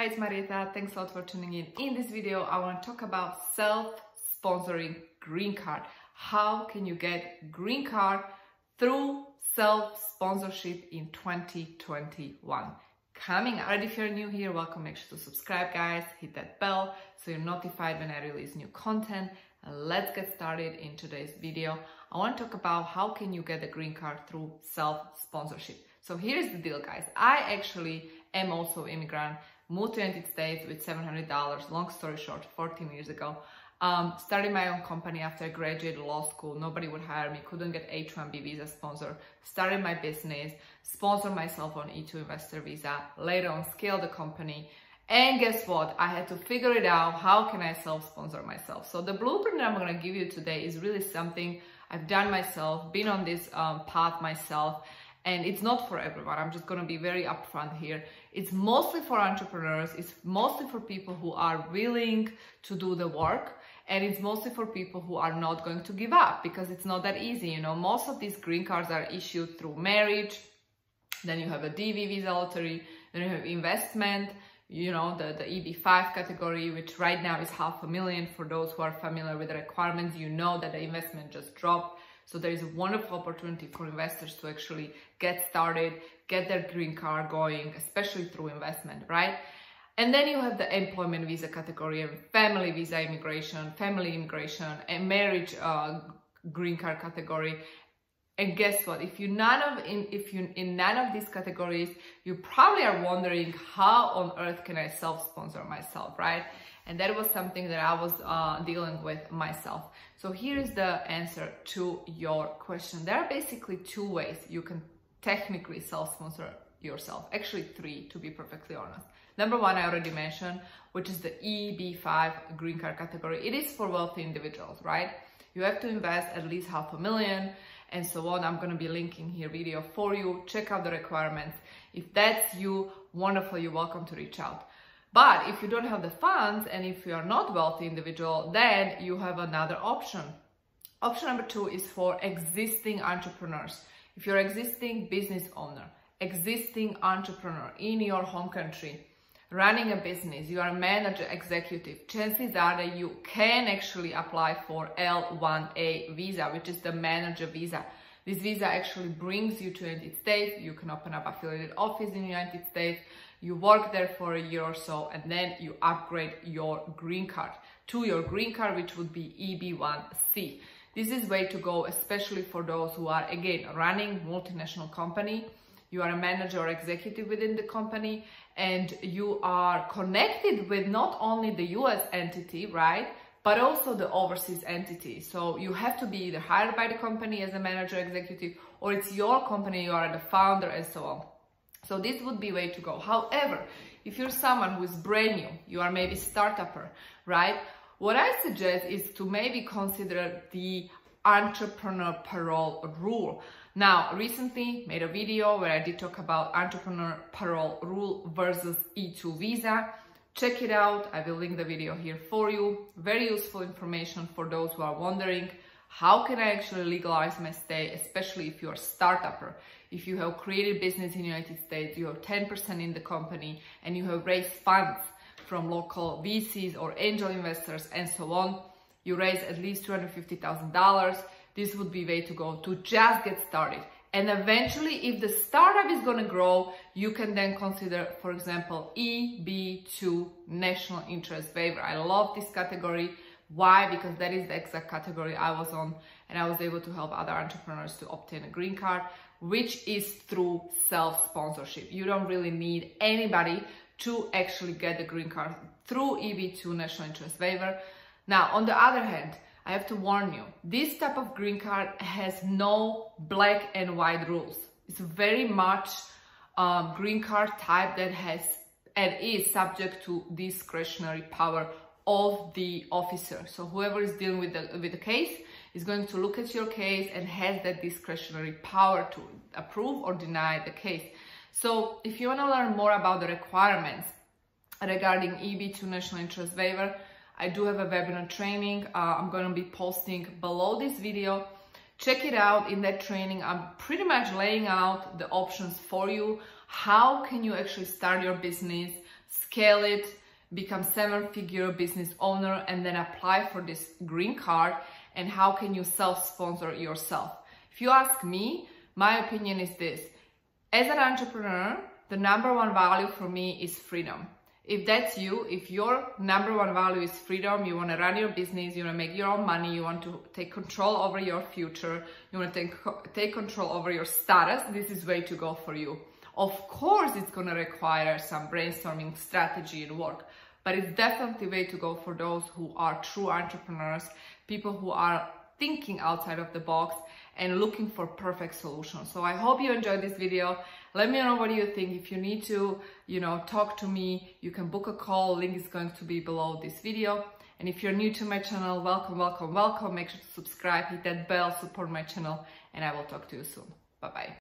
Hi, it's Marieta. Thanks a lot for tuning in. In this video, I want to talk about self-sponsoring green card. How can you get green card through self-sponsorship in 2021? Coming already, if you're new here, welcome. Make sure to subscribe, guys. Hit that bell so you're notified when I release new content. And let's get started in today's video. I want to talk about how can you get a green card through self-sponsorship. So here's the deal, guys. I actually am also an immigrant. Moved to the United States with $700, long story short, 14 years ago. Started my own company after I graduated law school. Nobody would hire me, couldn't get H-1B visa sponsor. Started my business, sponsored myself on E2 investor visa, later on scaled the company. And guess what? I had to figure it out. How can I self-sponsor myself? So the blueprint that I'm gonna give you today is really something I've done myself, been on this path myself. And it's not for everyone. I'm just going to be very upfront here. It's mostly for entrepreneurs. It's mostly for people who are willing to do the work. And it's mostly for people who are not going to give up because it's not that easy. You know, most of these green cards are issued through marriage. Then you have a DV visa lottery. Then you have investment, you know, the EB5 category, which right now is $500,000. For those who are familiar with the requirements, you know that the investment just dropped. So there is a wonderful opportunity for investors to actually get started, get their green card going, especially through investment, right? And then you have the employment visa category and family visa immigration, family immigration, and marriage green card category. And guess what? If you're in none of these categories, you probably are wondering how on earth can I self-sponsor myself, right? And that was something that I was dealing with myself. So here's the answer to your question. There are basically two ways you can technically self-sponsor yourself. Actually three, to be perfectly honest. Number one, I already mentioned, which is the EB5 green card category. It is for wealthy individuals, right? You have to invest at least $500,000 and so on. I'm going to be linking here video for you. Check out the requirements. If that's you, wonderful, you're welcome to reach out. But if you don't have the funds and if you are not a wealthy individual, then you have another option. Option number two is for existing entrepreneurs. If you're an existing business owner, existing entrepreneur in your home country, running a business, you are a manager, executive, chances are that you can actually apply for L1A visa, which is the manager visa. This visa actually brings you to the United States. You can open up affiliated office in the United States. You work there for a year or so, and then you upgrade your green card to your green card, which would be EB1C. This is way to go, especially for those who are, again, running multinational company. You are a manager or executive within the company, and you are connected with not only the US entity, right, but also the overseas entity. So you have to be either hired by the company as a manager, executive, or it's your company, you are the founder, and so on. So this would be way to go. However, if you're someone who is brand new, you are maybe start-upper, right? What I suggest is to maybe consider the entrepreneur parole rule. Now, recently made a video where I did talk about entrepreneur parole rule versus E2 visa. Check it out. I will link the video here for you. Very useful information for those who are wondering, how can I actually legalize my stay, especially if you're a start-upper? If you have created business in the United States, you have 10% in the company, and you have raised funds from local VCs or angel investors and so on, you raise at least $250,000. This would be way to go to just get started. And eventually, if the startup is going to grow, you can then consider, for example, EB2 national interest waiver. I love this category. Why? Because that is the exact category I was on, and I was able to help other entrepreneurs to obtain a green card, which is through self-sponsorship. You don't really need anybody to actually get the green card through EB2 national interest waiver. Now, on the other hand, I have to warn you, this type of green card has no black and white rules. It's very much green card type that has and is subject to discretionary power of the officer. So whoever is dealing with the case is going to look at your case and has that discretionary power to approve or deny the case. So if you want to learn more about the requirements regarding EB2 national interest waiver, I do have a webinar training. I'm going to be posting below this video. Check it out. In that training, I'm pretty much laying out the options for you. How can you actually start your business scale it, become 7-figure business owner, and then apply for this green card? And how can you self-sponsor yourself? If you ask me, my opinion is this. As an entrepreneur, the number one value for me is freedom. If that's you, if your number one value is freedom, you want to run your business, you want to make your own money, you want to take control over your future, you want to take control over your status, this is way to go for you. Of course, it's going to require some brainstorming, strategy, and work, but it's definitely way to go for those who are true entrepreneurs, people who are thinking outside of the box and looking for perfect solutions. So I hope you enjoyed this video. Let me know what you think. If you need to, talk to me, you can book a call. Link is going to be below this video. And if you're new to my channel, welcome, welcome, welcome. Make sure to subscribe, hit that bell, support my channel, and I will talk to you soon. Bye-bye.